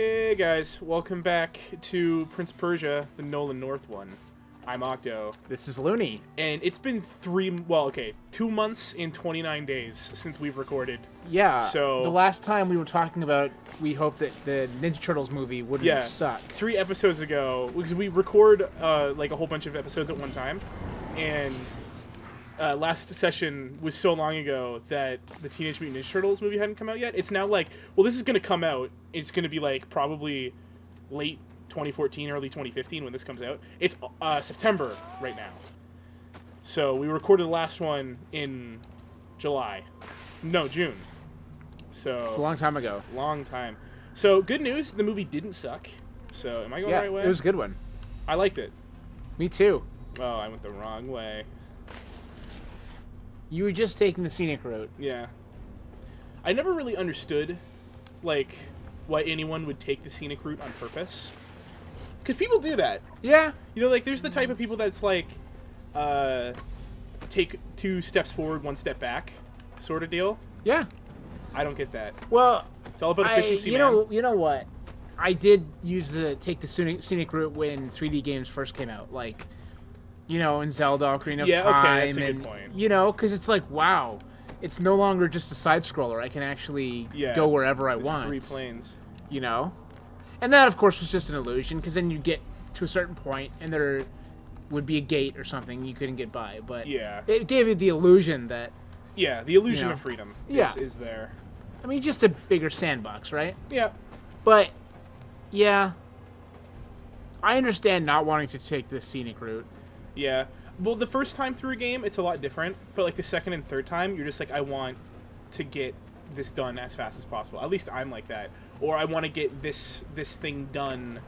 Hey guys, welcome back to Prince Persia, the Nolan North one. I'm Octo. This is Looney. And it's been 2 months and 29 days since we've recorded. Yeah, So the last time we were talking about, we hoped that the Ninja Turtles movie wouldn't suck. 3 episodes ago, because we record like a whole bunch of episodes at one time, and last session was so long ago that the Teenage Mutant Ninja Turtles movie hadn't come out yet. It's now like, well, this is going to come out. It's going to be like probably late 2014, early 2015 when this comes out. It's September right now. So we recorded the last one in June. So It's a long time ago. Long time. So good news, the movie didn't suck. So am I going the right way? It was a good one. I liked it. Me too. Oh, I went the wrong way. You were just taking the scenic route. Yeah. I never really understood, like, why anyone would take the scenic route on purpose. Because people do that. Yeah. You know, like, there's the type of people that's like, take 2 steps forward, 1 step back sort of deal. Yeah. I don't get that. Well, It's all about efficiency, you man. know what? I did take the scenic route when 3D games first came out, like, you know, in Zelda, Ocarina of Time. Okay, that's a good point. You know, because it's like, wow, it's no longer just a side scroller. I can actually go wherever I want. 3 planes. You know, and that of course was just an illusion, because then you get to a certain point and there would be a gate or something you couldn't get by. But Yeah. it gave you the illusion that, Yeah, the illusion You know. of freedom is there. I mean, just a bigger sandbox, right? Yeah. But yeah, I understand not wanting to take the scenic route. Yeah. Well, the first time through a game, it's a lot different. But, like, the second and third time, you're just like, I want to get this done as fast as possible. At least I'm like that. Or I want to get this thing done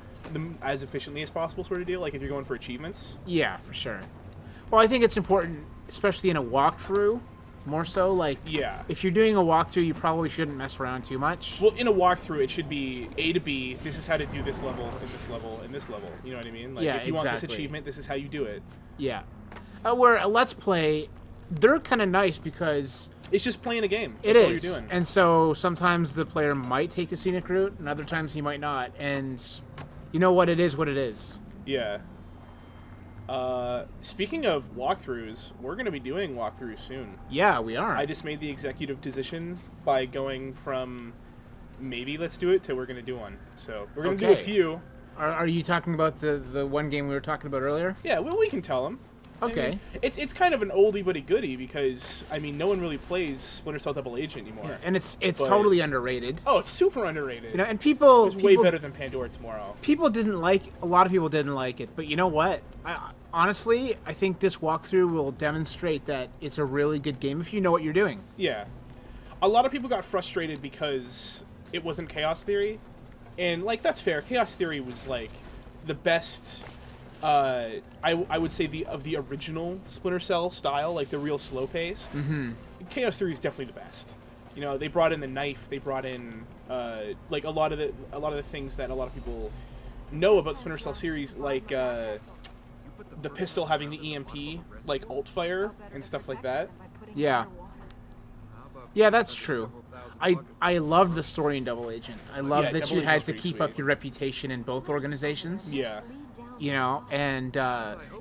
as efficiently as possible sort of deal. Like, if you're going for achievements. Yeah, for sure. Well, I think it's important, especially in a walkthrough, more so. Like, Yeah. if you're doing a walkthrough, you probably shouldn't mess around too much. Well, in a walkthrough, it should be A to B. This is how to do this level, and this level, and this level. You know what I mean? Like, Yeah, if you want this exactly. achievement, this is how you do it. Yeah. Where a Let's Play, they're kind of nice because It's just playing a game. it That's all is. you're doing. And so sometimes the player might take the scenic route, and other times he might not. And you know what? It is what it is. Yeah. Speaking of walkthroughs, we're going to be doing walkthroughs soon. Yeah, we are. I just made the executive decision by going from maybe let's do it to we're going to do one. So we're going to do a Okay. few. Are you talking about the one game we were talking about earlier? Yeah, well, we can tell them. Okay. I mean, it's kind of an oldie but a goodie because, I mean, no one really plays Splinter Cell Double Agent anymore. Yeah, and it's But- totally underrated. Oh, it's super underrated. You know, and people It's way better than Pandora Tomorrow. People didn't like a lot of people didn't like it, but you know what? Honestly, I think this walkthrough will demonstrate that it's a really good game if you know what you're doing. Yeah. A lot of people got frustrated because it wasn't Chaos Theory. And, like, that's fair. Chaos Theory was, like, the best, I would say, of the original Splinter Cell style, like, the real slow-paced. Mm-hmm. Chaos Theory is definitely the best. You know, they brought in the knife, they brought in, like, a lot of the things that a lot of people know about Splinter Cell series, like, the pistol having the EMP, like, alt fire and stuff like that. Yeah. Yeah, that's true. I loved the story in Double Agent. I loved that Double you Agent had was to pretty keep sweet. up your reputation in both organizations. Yeah. You know, and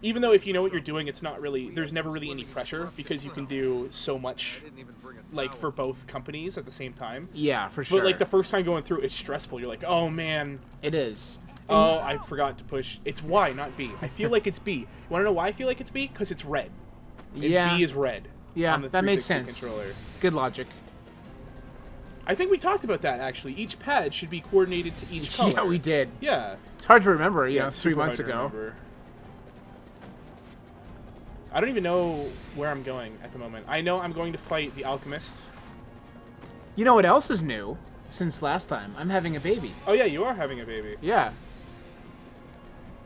Even though if you know what you're doing, it's not really, there's never really any pressure because you can do so much, like, for both companies at the same time. yeah, for sure. But, like, the first time going through, it's stressful. You're like, oh, man. It is. Oh, I forgot to push. It's Y, not B. I feel like it's B. You want to know why I feel like it's B? Because it's red. And Yeah. B is red. Yeah, on the that makes 360 sense. Controller. Good logic. I think we talked about that, actually. Each pad should be coordinated to each color. Yeah, we did. Yeah. It's hard to remember, you know, it's 3 super months hard to ago. remember. I don't even know where I'm going at the moment. I know I'm going to fight the Alchemist. You know what else is new since last time? I'm having a baby. Oh, yeah, you are having a baby. Yeah.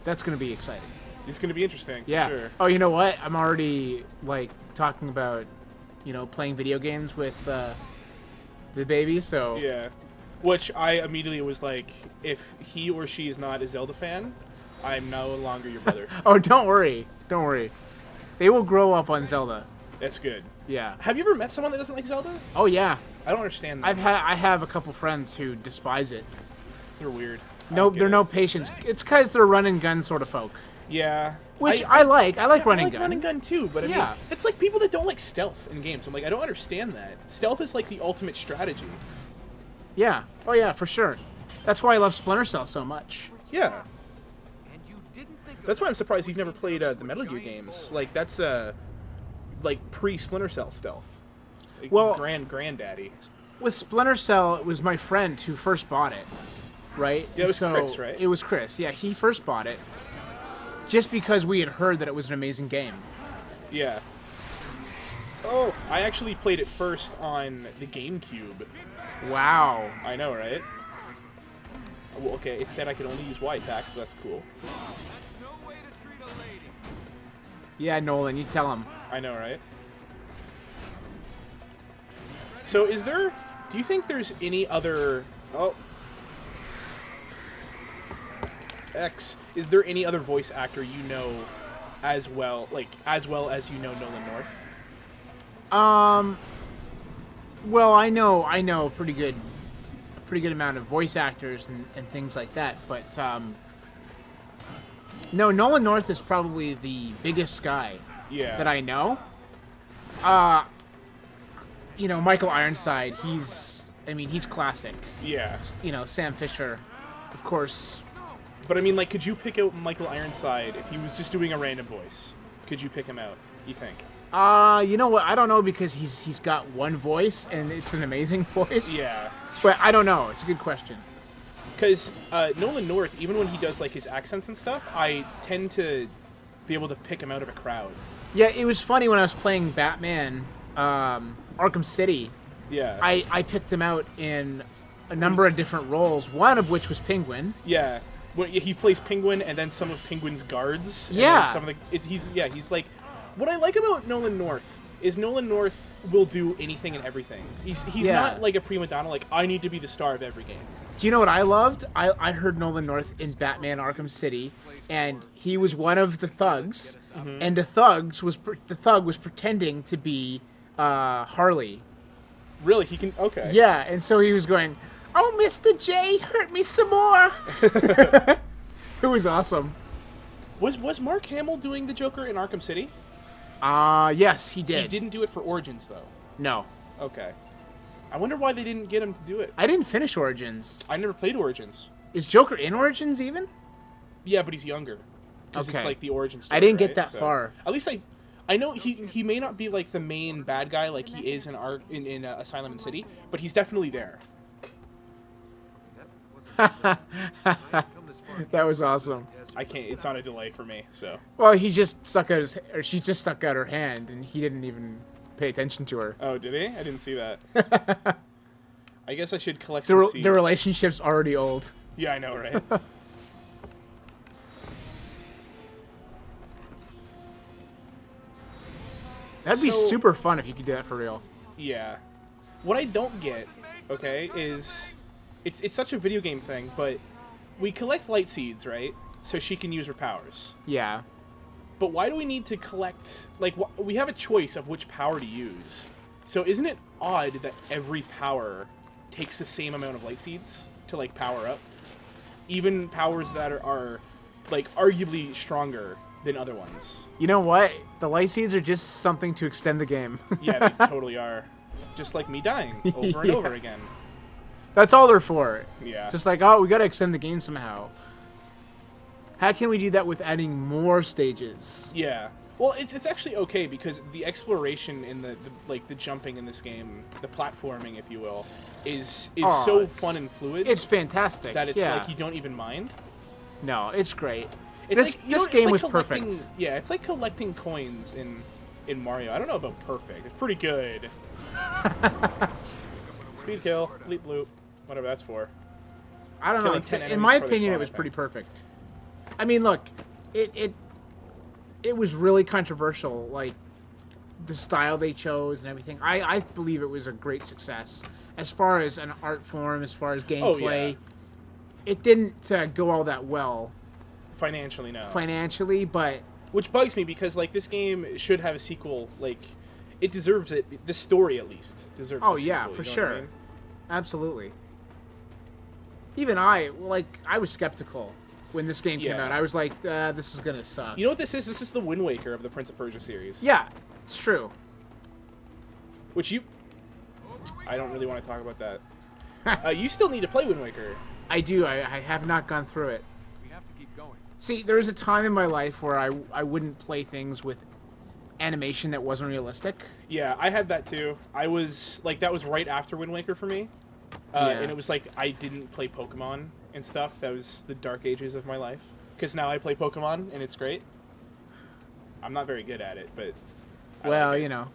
That's going to be exciting. It's going to be interesting. Yeah. For sure. Oh, you know what? I'm already, like, talking about, you know, playing video games with the baby, so... Yeah. Which I immediately was like, if he or she is not a Zelda fan, I'm no longer your brother. Oh, don't worry. Don't worry. They will grow up on Zelda. That's good. Yeah. Have you ever met someone that doesn't like Zelda? Oh, yeah. I don't understand that. I have a couple friends who despise it. They're weird. I No, don't get they're it. no patience. It's because they're run and gun sort of folk, Yeah. which I like. I like Yeah, run I and like gun. run and gun too, but I Yeah. mean, it's like people that don't like stealth in games. I'm like, I don't understand that. Stealth is like the ultimate strategy. Yeah. Oh yeah, for sure. That's why I love Splinter Cell so much. Yeah. That's why I'm surprised you've never played the Metal Gear games. Like that's like pre-Splinter Cell stealth. Like, Well- granddaddy. With Splinter Cell, it was my friend who first bought it, right? Yeah, it was So Chris, right? It was Chris. Yeah, he first bought it just because we had heard that it was an amazing game. Yeah. Oh, I actually played it first on the GameCube. Wow. I know, right? Well, okay, it said I could only use Y-Tac, so that's cool. Yeah, Nolan, you tell him. I know, right? So is there... Do you think there's any other... Oh. X. Is there any other voice actor you know as well, like, as well as you know Nolan North? Well, I know a pretty good amount of voice actors and things like that, but no, Nolan North is probably the biggest guy Yeah. that I know. You know, Michael Ironside, he's classic. Yeah. You know, Sam Fisher, of course. But I mean, like, could you pick out Michael Ironside if he was just doing a random voice? Could you pick him out, you think? You know what? I don't know because he's got one voice and it's an amazing voice. Yeah. But I don't know. It's a good question. Because Nolan North, even when he does, like, his accents and stuff, I tend to be able to pick him out of a crowd. Yeah, it was funny when I was playing Batman, Arkham City. Yeah. I picked him out in a number of different roles, one of which was Penguin. Yeah. Well, he plays Penguin and then some of Penguin's guards. And Yeah. then some of the... he's like... What I like about Nolan North is Nolan North will do anything and everything. He's Yeah. not like a prima donna, like, I need to be the star of every game. Do you know what I loved? I heard Nolan North in Batman Arkham City, and he was one of the thugs, and the thug was pretending to be Harley. Really? He can... Okay. Yeah, and so he was going, "Oh, Mr. J, hurt me some more." It was awesome. Was Mark Hamill doing the Joker in Arkham City? Yes, he did. He didn't do it for Origins, though. No, Okay. I wonder why they didn't get him to do it. I didn't finish Origins. I never played Origins. Is Joker in Origins even? Yeah, but he's younger. Because it's Okay. like the origin story, I didn't get right? that So- far. At least I know he may not be like the main bad guy like he is in Asylum and City, but he's definitely there. That was awesome. I can't. It's on a delay for me. So. Well, he just stuck out she just stuck out her hand, and he didn't even pay attention to her. Oh, did he? I didn't see that. I guess I should collect some seeds. The relationship's already old. Yeah, I know, right? That'd be So- super fun if you could do that for real. Yeah. What I don't get, okay, is it's such a video game thing, but we collect light seeds, right? So she can use her powers. Yeah. But why do we need to collect... Like, we have a choice of which power to use. So isn't it odd that every power takes the same amount of light seeds to, like, power up? Even powers that are like, arguably stronger than other ones. You know what? The light seeds are just something to extend the game. Yeah, they totally are. Just like me dying over and Yeah. over again. That's all they're for. Yeah. Just like, oh, we gotta extend the game somehow. How can we do that with adding more stages? Yeah. Well, it's actually okay because the exploration in the jumping in this game, the platforming, if you will, is Oh, so it's- fun and fluid It's fantastic. that it's yeah. like you don't even mind. No, it's great. It's This like, you know, it's game like was collecting- perfect. Yeah, it's like collecting coins in Mario. I don't know about perfect. It's pretty good. Speed kill, leap loop, whatever that's for. I don't know. killing 10 In enemies my before they opinion, spawn, it I was think. pretty perfect. I mean, look, it was really controversial, like the style they chose and everything. I believe it was a great success as far as an art form, as far as gameplay. yeah. It didn't go all that well Financially, no. financially, but Which bugs me because like this game should have a sequel. Like, it deserves it. The story at least deserves. oh a yeah, sequel, for you know what I sure, mean? absolutely. Even I was skeptical when this game came Yeah. out. I was like, this is gonna suck. You know what this is? This is the Wind Waker of the Prince of Persia series. Yeah, it's true. Which I don't really want to talk about that. You still need to play Wind Waker. I do. I have not gone through it. We have to keep going. See, there was a time in my life where I wouldn't play things with animation that wasn't realistic. Yeah, I had that too. I was like, that was right after Wind Waker for me. Yeah. And it was like, I didn't play Pokemon and stuff. That was the dark ages of my life. Because now I play Pokemon and it's great. I'm not very good at it, but... Well, you know,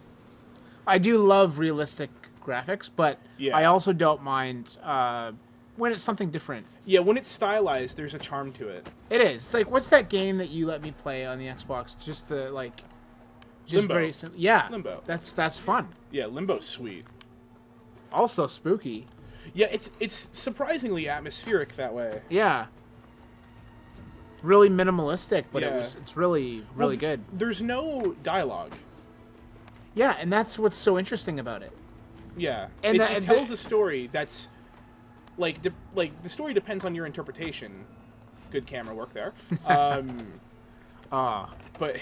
I do love realistic graphics, but Yeah. I also don't mind when it's something different. Yeah, when it's stylized, there's a charm to it. It is. It's like, what's that game that you let me play on the Xbox? Just the, like... Just Limbo. very simple. Yeah. Limbo. That's fun. Yeah, Limbo's sweet. Also spooky. Yeah, it's surprisingly atmospheric that way. Yeah. Really minimalistic, but Yeah. it's really Well, good. There's no dialogue. Yeah, and that's what's so interesting about it. Yeah, And it tells a story that's like the story depends on your interpretation. Good camera work there. But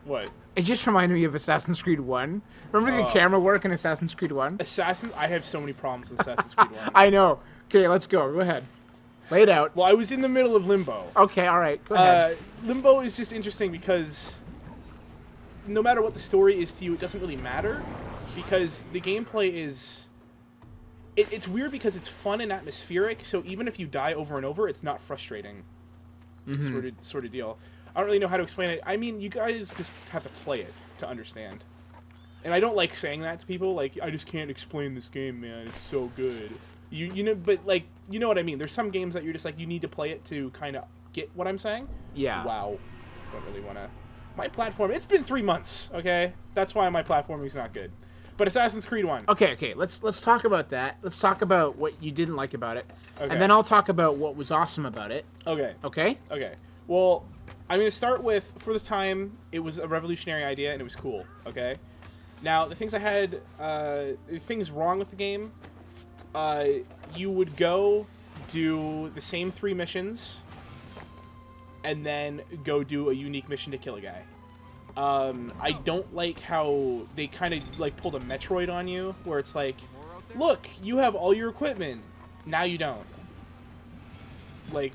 what? It just reminded me of Assassin's Creed 1. Remember the camera work in Assassin's Creed 1? I have so many problems with Assassin's Creed 1. I know. Okay, let's go. Go ahead. Lay it out. Well, I was in the middle of Limbo. Okay, all right. Go ahead. Limbo is just interesting because no matter what the story is to you, it doesn't really matter because the gameplay is... It's weird because it's fun and atmospheric, so even if you die over and over, it's not frustrating. Sort of deal. I don't really know how to explain it. I mean, you guys just have to play it to understand. And I don't like saying that to people. Like, I just can't explain this game, man. It's so good. You know, but like, you know what I mean. There's some games that you're just like, you need to play it to kind of get what I'm saying. Yeah. Wow. Don't really want to. My platform. It's been 3 months. Okay, that's why my platforming's not good. But Assassin's Creed 1. Okay. Let's talk about that. Let's talk about what you didn't like about it, Okay. and then I'll talk about what was awesome about it. Okay. Okay? Okay. Well, I'm going to start with, for the time, it was a revolutionary idea and it was cool, okay? Now, the things I had, things wrong with the game, you would go do the same 3 missions and then go do a unique mission to kill a guy. I don't like how they kind of, like, pulled a Metroid on you, where it's like, look, you have all your equipment. Now you don't. Like...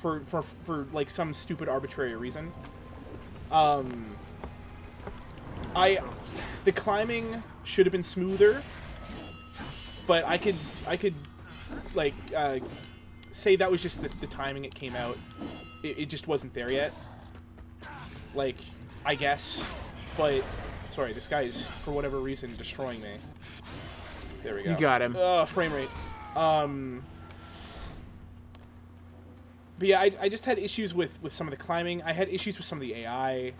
For like some stupid arbitrary reason. The climbing should have been smoother, but I could like say that was just the timing it came out. It just wasn't there yet. Like, I guess, but sorry, this guy is for whatever reason destroying me. There we go. You got him. Frame rate. But yeah, I just had issues with some of the climbing. I had issues with some of the AI.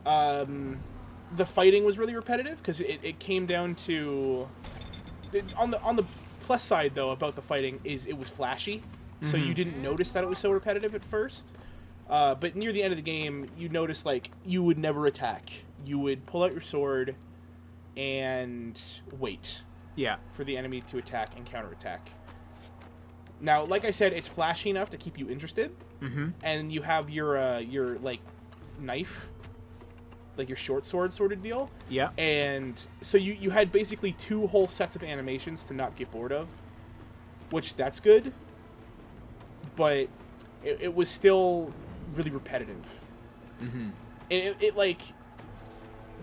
The fighting was really repetitive because it came down to... on the plus side, though, about the fighting is it was flashy. So you didn't notice that it was so repetitive at first. But near the end of the game, you notice, like, you would never attack. You would pull out your sword and wait Yeah. for the enemy to attack and counterattack. Now, like I said, it's flashy enough to keep you interested, and you have your like knife, like your short sword sort of deal. Yeah. And so you had basically 2 whole sets of animations to not get bored of, which that's good, but it was still really repetitive. It like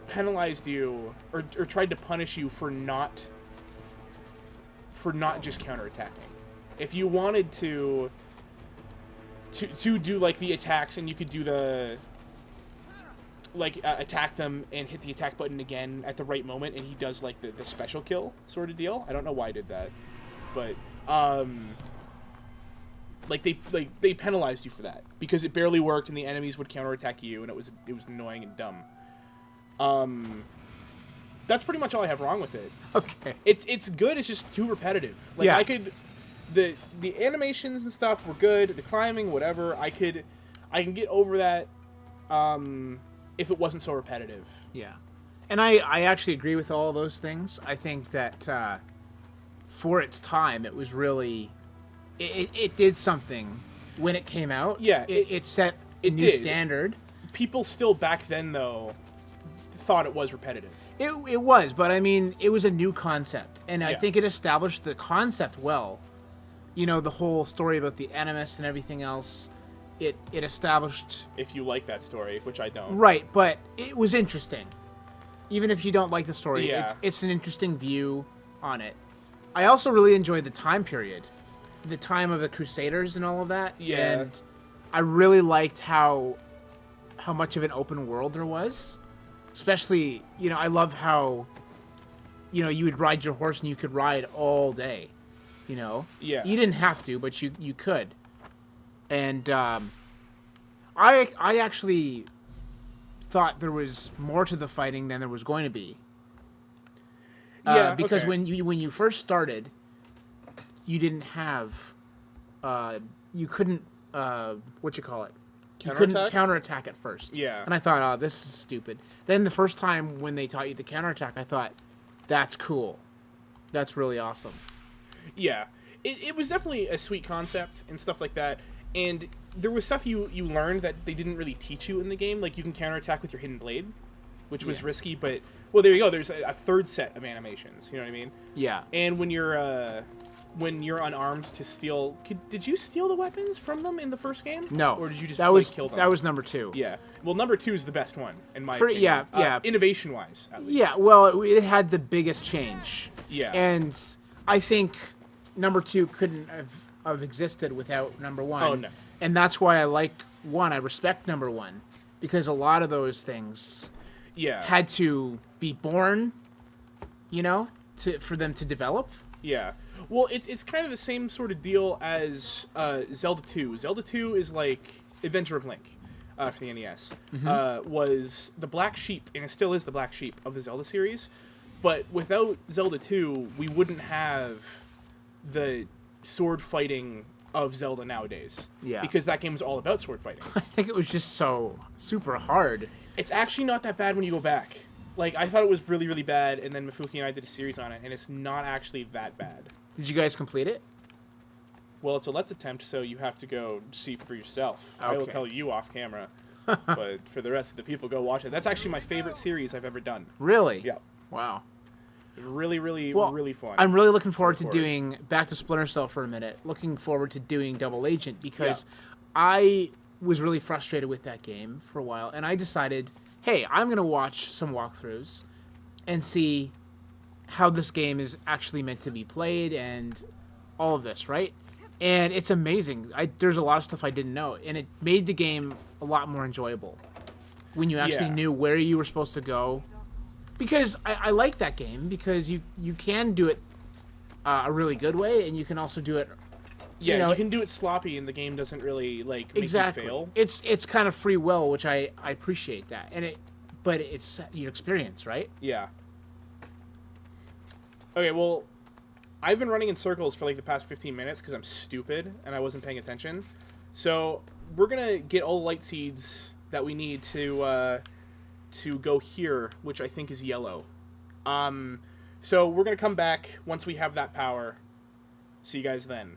penalized you or tried to punish you for not just counterattacking. If you wanted to do like the attacks and you could do the like attack them and hit the attack button again at the right moment and he does like the special kill sort of deal. I don't know why I did that, but like they penalized you for that because it barely worked and the enemies would counterattack you and it was annoying and dumb. That's pretty much all I have wrong with it. Okay. It's good. It's just too repetitive. Like Yeah. I could, the animations and stuff were good. The climbing, whatever. I can get over that, if it wasn't so repetitive. Yeah. And I actually agree with all those things. I think that for its time, it was really it did something when it came out. Yeah, it set a it new did. standard. People still back then, though, thought it was repetitive. It was, but I mean, it was a new concept, and I Yeah. think it established the concept well. You know, the whole story about the Animus and everything else. It established If you like that story, which I don't. right, but it was interesting. Even if you don't like the story, Yeah. it's an interesting view on it. I also really enjoyed the time period, the time of the Crusaders and all of that. Yeah. And I really liked how much of an open world there was. Especially, you know, I love how, you know, you would ride your horse and you could ride all day. You know? Yeah. You didn't have to, but you could. And I actually thought there was more to the fighting than there was going to be. Yeah, Because okay. when you first started, you didn't have, you couldn't, what you call it? You couldn't Counterattack? counterattack at first. Yeah. And I thought, oh, this is stupid. Then the first time when they taught you the counterattack, I thought, that's cool. That's really awesome. Yeah, it was definitely a sweet concept and stuff like that. And there was stuff you learned that they didn't really teach you in the game. Like, you can counterattack with your hidden blade, which was Yeah. risky, but... Well, there you go. There's a third set of animations. You know what I mean? Yeah. And when you're unarmed to steal... Did you steal the weapons from them in the first game? No. Or did you just that was kill them? That was number 2. Yeah. Well, number 2 is the best one, in my For- opinion. yeah. Innovation-wise, at least. Yeah, well, it had the biggest change. Yeah. And I think number 2 couldn't have existed without number 1. Oh, no. And that's why I like 1. I respect number 1. Because a lot of those things Yeah. had to be born, you know, for them to develop. Yeah. Well, it's kind of the same sort of deal as Zelda 2. Zelda 2 is like Adventure of Link for the NES. Was the black sheep, and it still is the black sheep of the Zelda series. But without Zelda 2, we wouldn't have the sword fighting of Zelda nowadays. Yeah. Because that game was all about sword fighting. I think it was just so super hard. It's actually not that bad when you go back. Like, I thought it was really, really bad, and then Mifuki and I did a series on it, and it's not actually that bad. Did you guys complete it? Well, it's a let's attempt, so you have to go see for yourself. I will Okay. tell you off camera, but for the rest of the people, go watch it. That's actually my favorite series I've ever done. Really? Yeah. Wow. Really, really, Well, really fun. I'm really looking forward to Look forward. doing back to Splinter Cell for a minute. Looking forward to doing Double Agent because I was really frustrated with that game for a while, and I decided, hey, I'm gonna watch some walkthroughs and see how this game is actually meant to be played and all of this, right? And it's amazing. There's a lot of stuff I didn't know, and it made the game a lot more enjoyable when you actually Yeah. knew where you were supposed to go. Because I like that game because you can do it a really good way, and you can also do it. yeah, you know, you can do it sloppy, and the game doesn't really like make exactly. you fail. It's kind of free will, which I appreciate that, but it's your experience, right? Yeah. Okay, well, I've been running in circles for like the past 15 minutes because I'm stupid and I wasn't paying attention. So we're gonna get all the light seeds that we need to go here, which I think is yellow. So we're gonna come back once we have that power. See you guys then.